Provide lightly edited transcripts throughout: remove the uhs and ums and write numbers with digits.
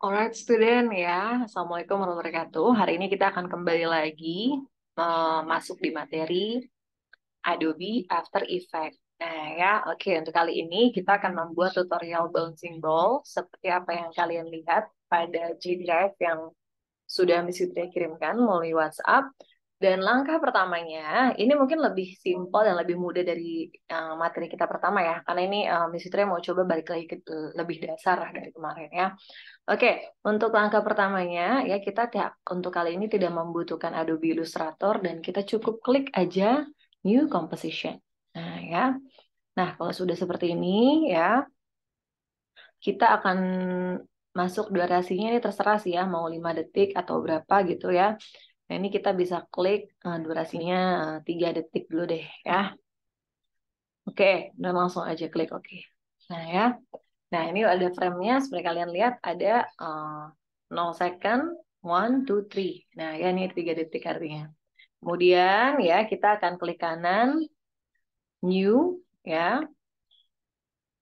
Alright student ya, Assalamualaikum warahmatullahi wabarakatuh. Hari ini kita akan kembali lagi masuk di materi Adobe After Effects. Nah ya, oke untuk kali ini kita akan membuat tutorial bouncing ball seperti apa yang kalian lihat pada G Drive yang sudah Miss Fitria kirimkan melalui WhatsApp. Dan langkah pertamanya, ini mungkin lebih simpel dan lebih mudah dari materi kita pertama ya, karena ini Miss Fitria mau coba balik lagi ke lebih dasar lah dari kemarin ya. Oke, untuk langkah pertamanya ya kita untuk kali ini tidak membutuhkan Adobe Illustrator dan kita cukup klik aja New Composition. Nah ya, nah kalau sudah seperti ini ya, kita akan masuk durasinya ini terserah sih ya, mau 5 detik atau berapa gitu ya. Nah ini kita bisa klik durasinya 3 detik dulu deh ya. Oke, dan langsung aja klik oke. Nah ya, nah, ini ada frame-nya, seperti kalian lihat ada 0 second, 1, 2, 3. Nah, ya ini 3 detik artinya. Kemudian ya, kita akan klik kanan, new, ya.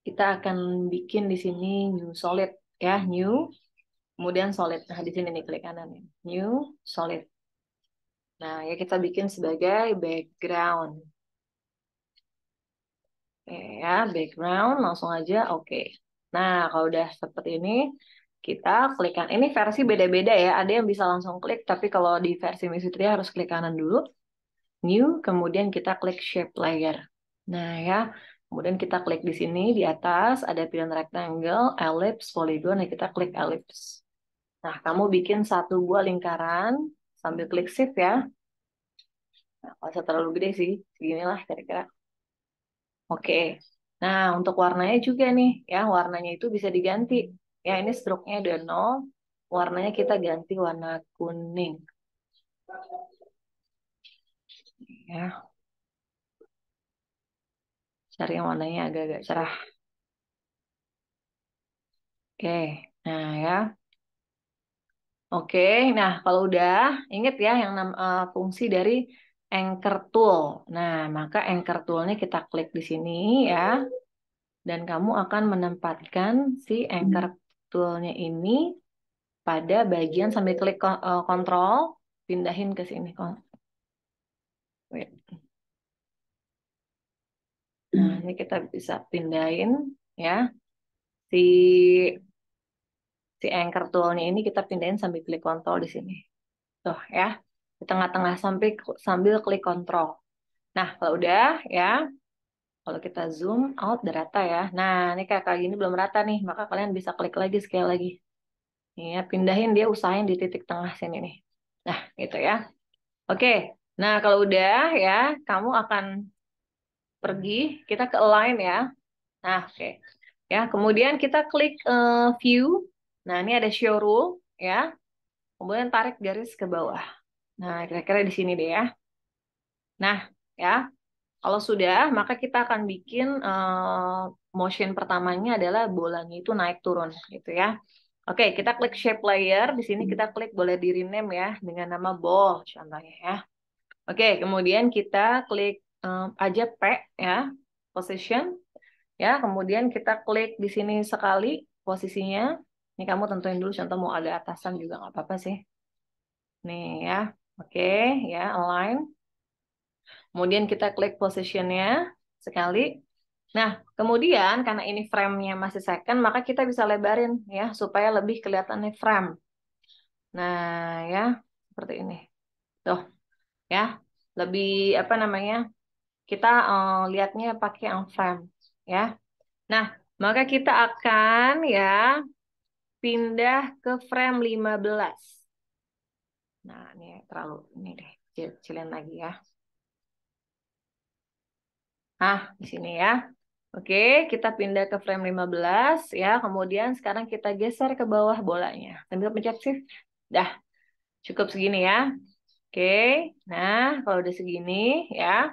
Kita akan bikin di sini new solid, ya, new. Kemudian solid. Nah, di sini nih klik kanan. New solid. Nah, ya kita bikin sebagai background. Oke, ya, background, langsung aja, oke. Nah, kalau udah seperti ini, kita klik kanan. Ini versi beda-beda ya. Ada yang bisa langsung klik, tapi kalau di versi Miss Fitria harus klik kanan dulu. New, kemudian kita klik shape layer. Nah ya, kemudian kita klik di sini di atas ada pilihan rectangle, ellipse, polygon. Nah kita klik ellipse. Nah kamu bikin satu buah lingkaran sambil klik shift ya. Nah, kalau usah terlalu gede sih, seginilah kira-kira. Oke. Nah untuk warnanya juga nih, ya warnanya itu bisa diganti. Ya ini stroke-nya udah 0, warnanya kita ganti warna kuning. Ya, cari yang warnanya agak-agak cerah. Oke, nah ya. Oke, nah kalau udah inget ya yang fungsi dari anchor tool. Nah, maka anchor toolnya kita klik di sini ya, dan kamu akan menempatkan si anchor toolnya ini pada bagian sambil klik kontrol, pindahin ke sini. Wait. Nah, ini kita bisa pindahin ya si si anchor toolnya ini kita pindahin sambil klik kontrol di sini. Tuh ya, di tengah-tengah sambil klik kontrol. Nah, kalau udah ya, kalau kita zoom out udah rata ya. Nah, ini kayak kali ini belum rata nih, maka kalian bisa klik lagi sekali lagi. Ya, pindahin dia usahain di titik tengah sini nih. Nah, gitu ya. Oke. Nah, kalau udah ya, kamu akan pergi, kita ke align ya. Nah, oke. Ya, kemudian kita klik view. Nah, ini ada show rule ya. Kemudian tarik garis ke bawah. Nah, kira-kira di sini deh ya. Nah, ya. Kalau sudah, maka kita akan bikin motion pertamanya adalah bolanya itu naik turun gitu ya. Oke, kita klik shape layer. Di sini kita klik boleh di rename ya dengan nama ball contohnya ya. Oke, kemudian kita klik aja P ya, position ya. Kemudian kita klik di sini sekali posisinya. Ini kamu tentuin dulu contoh mau agak atasan juga nggak apa-apa sih. Nih ya. Oke, ya align. Kemudian kita klik positionnya sekali. Nah, kemudian karena ini frame-nya masih second, maka kita bisa lebarin ya supaya lebih kelihatannya frame. Nah, ya seperti ini. Tuh, ya. Lebih apa namanya? Kita lihatnya pakai yang frame, ya. Nah, maka kita akan ya pindah ke frame 15. Nah, ini terlalu ini deh, kecilin lagi ya. Nah, di sini ya. Oke, kita pindah ke frame 15 ya. Kemudian sekarang kita geser ke bawah bolanya. Sambil pencet shift. Dah, cukup segini ya. Oke. Nah, kalau udah segini ya.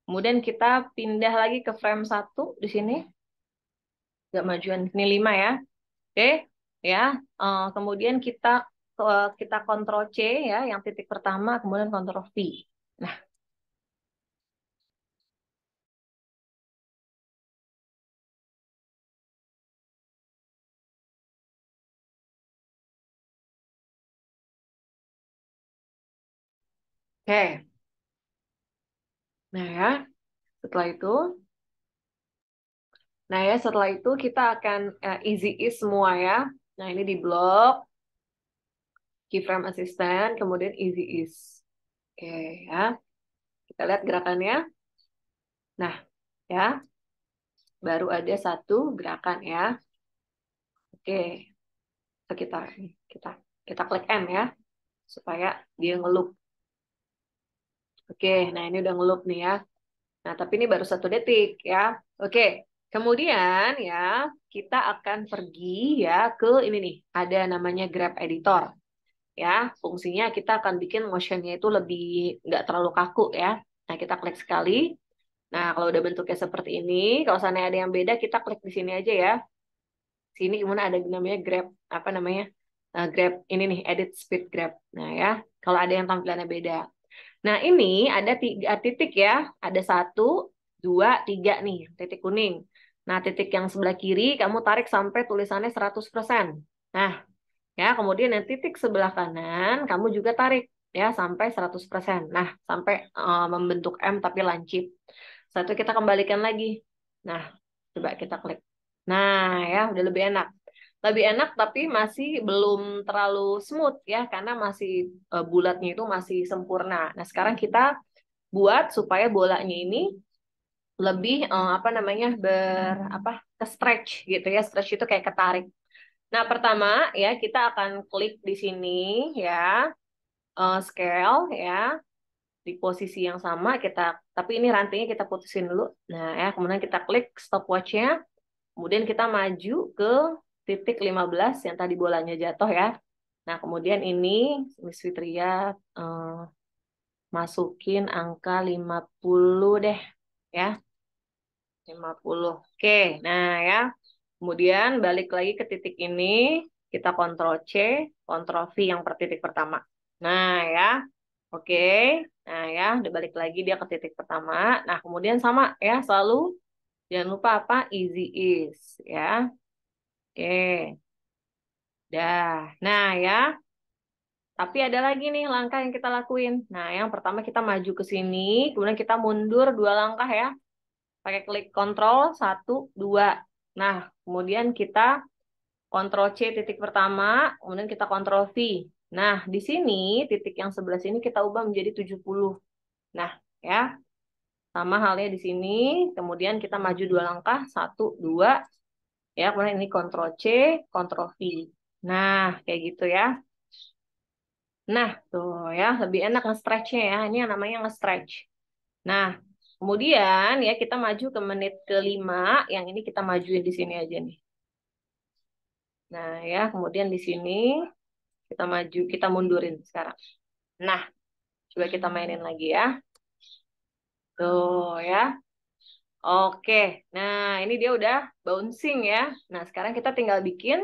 Kemudian kita pindah lagi ke frame 1 di sini. Gak majuan. Ini 5 ya. Oke. Ya. Kemudian kita kontrol C ya, yang titik pertama, kemudian kontrol V. Nah, Oke. Nah ya, setelah itu, kita akan easy ease semua ya. Nah ini di blok, keyframe assistant, kemudian easy ease. Oke ya, kita lihat gerakannya. Nah ya, baru ada satu gerakan ya. Oke, so kita kita klik M ya, supaya dia ngeloop. Oke, nah ini udah ngeloop nih ya. Nah, tapi ini baru 1 detik ya. Oke, kemudian ya kita akan pergi ya ke ini nih. Ada namanya Grab Editor ya. Fungsinya kita akan bikin motionnya itu lebih nggak terlalu kaku ya. Nah, kita klik sekali. Nah, kalau udah bentuknya seperti ini, kalau seandainya ada yang beda, kita klik di sini aja ya. Sini kemudian ada namanya Grab, apa namanya? Grab ini nih, Edit Speed Grab. Nah ya, kalau ada yang tampilannya beda. Nah, ini ada 3 titik ya. Ada 1, 2, 3 nih, titik kuning. Nah, titik yang sebelah kiri kamu tarik sampai tulisannya 100%. Nah, ya, kemudian yang titik sebelah kanan kamu juga tarik ya sampai 100%. Nah, sampai membentuk M tapi lancip. Satu kita kembalikan lagi. Nah, coba kita klik. Nah, ya udah lebih enak. Lebih enak tapi masih belum terlalu smooth ya karena masih bulatnya itu masih sempurna. Nah, sekarang kita buat supaya bolanya ini lebih apa namanya ke stretch gitu ya. Stretch itu kayak ketarik. Nah, pertama ya kita akan klik di sini ya, scale ya di posisi yang sama kita, tapi ini rantingnya kita putusin dulu. Nah, ya kemudian kita klik stopwatch-nya. Kemudian kita maju ke titik 15 yang tadi bolanya jatuh ya. Nah, kemudian ini Miss Fitria eh, masukin angka 50 deh ya. 50. Oke, nah ya. Kemudian balik lagi ke titik ini, kita Ctrl C, Ctrl V yang per titik pertama. Nah ya, oke. Nah ya, udah balik lagi dia ke titik pertama. Nah, kemudian sama ya, selalu jangan lupa apa? Easy is ya. Oke. Dah. Nah, ya. Tapi ada lagi nih langkah yang kita lakuin. Nah, yang pertama kita maju ke sini, kemudian kita mundur 2 langkah ya. Pakai klik Ctrl 1, 2. Nah, kemudian kita Ctrl C titik pertama, kemudian kita Ctrl V. Nah, di sini titik yang sebelah sini kita ubah menjadi 70. Nah, ya. Sama halnya di sini, kemudian kita maju 2 langkah, 1, 2. Ya, kemudian ini Ctrl C, Ctrl V. Nah, kayak gitu ya. Nah, tuh ya, lebih enak nge-stretch-nya ya. Ini yang namanya nge-stretch. Nah, kemudian ya kita maju ke menit ke-5, yang ini kita majuin di sini aja nih. Nah, ya, kemudian di sini kita maju, kita mundurin sekarang. Nah, coba kita mainin lagi ya. Tuh ya. Oke. Nah, ini dia udah bouncing ya. Nah, sekarang kita tinggal bikin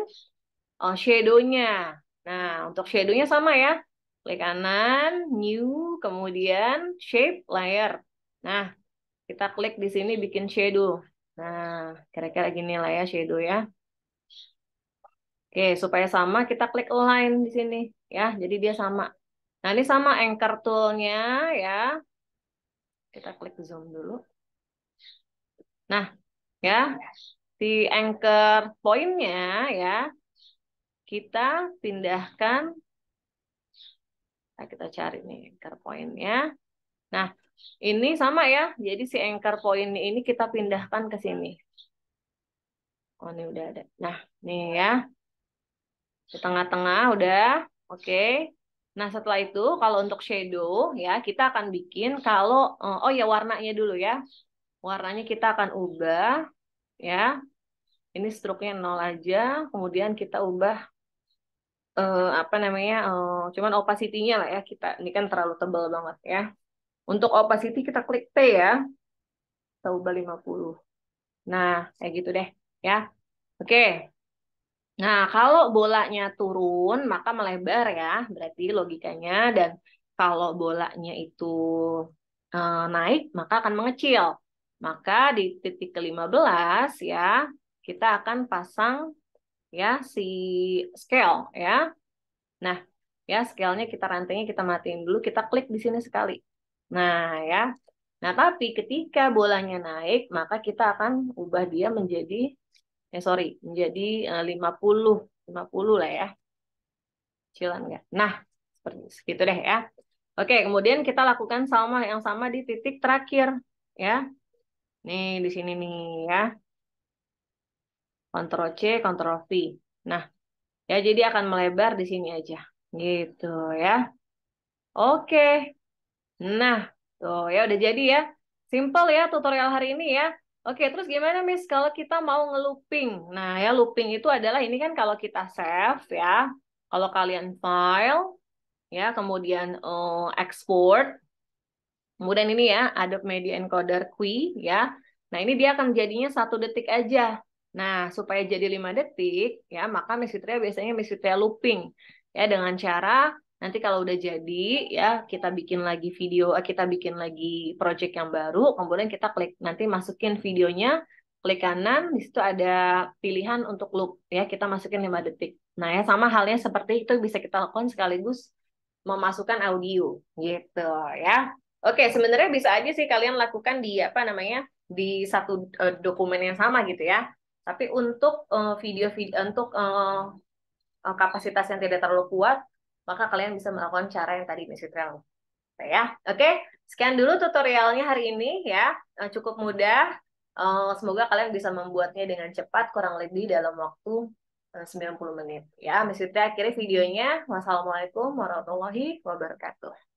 shadow-nya. Nah, untuk shadow-nya sama ya. Klik kanan, new, kemudian shape layer. Nah, kita klik di sini bikin shadow. Nah, kira-kira gini lah ya shadow ya. Oke, supaya sama kita klik align di sini ya. Jadi dia sama. Nah, ini sama anchor tool-nya ya. Kita klik zoom dulu. Nah, ya, si anchor point-nya ya, kita pindahkan. Nah, kita cari nih anchor point-nya. Nah, ini sama ya. Jadi si anchor point ini kita pindahkan ke sini. Oh, ini udah ada. Nah, nih ya. Di tengah-tengah udah. Oke. Nah, setelah itu kalau untuk shadow ya, kita akan bikin kalau oh ya warnanya dulu ya. Warnanya kita akan ubah ya. Ini stroke-nya 0 aja. Kemudian kita ubah apa namanya? Cuman opacity-nya lah ya. Ini kan terlalu tebal banget ya. Untuk opacity kita klik T ya. Kita ubah 50. Nah, kayak gitu deh ya. Oke. Nah, kalau bolanya turun, maka melebar ya, berarti logikanya. Dan kalau bolanya itu naik, maka akan mengecil. Maka di titik ke-15 ya, kita akan pasang ya si scale ya. Nah, Ya, scale-nya kita rantainya kita matiin dulu, kita klik di sini sekali. Nah, ya. Nah, tapi ketika bolanya naik, maka kita akan ubah dia menjadi menjadi 50, 50 lah ya. Kecilan nggak? Nah, seperti segitu deh ya. Oke, kemudian kita lakukan yang sama di titik terakhir ya. Nih di sini nih ya. Ctrl C, Ctrl V. Nah, ya jadi akan melebar di sini aja. Gitu ya. Oke. Nah, tuh ya udah jadi ya. Simple ya tutorial hari ini ya. Oke, terus gimana Miss kalau kita mau nge-looping? Nah, ya looping itu adalah ini kan kalau kita save ya. Kalau kalian file ya, kemudian export. Kemudian ini ya, Adobe Media Encoder Qui ya. Nah, ini dia akan jadinya 1 detik aja. Nah, supaya jadi 5 detik ya, maka Miss Fitria biasanya Miss Fitria looping ya dengan cara nanti kalau udah jadi ya kita bikin lagi video, kita bikin lagi project yang baru, kemudian kita klik nanti masukin videonya, klik kanan, di situ ada pilihan untuk loop ya, kita masukin 5 detik. Nah, ya sama halnya seperti itu bisa kita lakukan sekaligus memasukkan audio gitu ya. Oke, sebenarnya bisa aja sih kalian lakukan di apa namanya di satu dokumen yang sama gitu ya. Tapi untuk video-video untuk kapasitas yang tidak terlalu kuat, maka kalian bisa melakukan cara yang tadi Miss Fitria lakukan ya. Oke, sekian dulu tutorialnya hari ini ya. Cukup mudah. Semoga kalian bisa membuatnya dengan cepat, kurang lebih dalam waktu 90 menit. Ya, Miss Fitria akhiri videonya. Wassalamualaikum warahmatullahi wabarakatuh.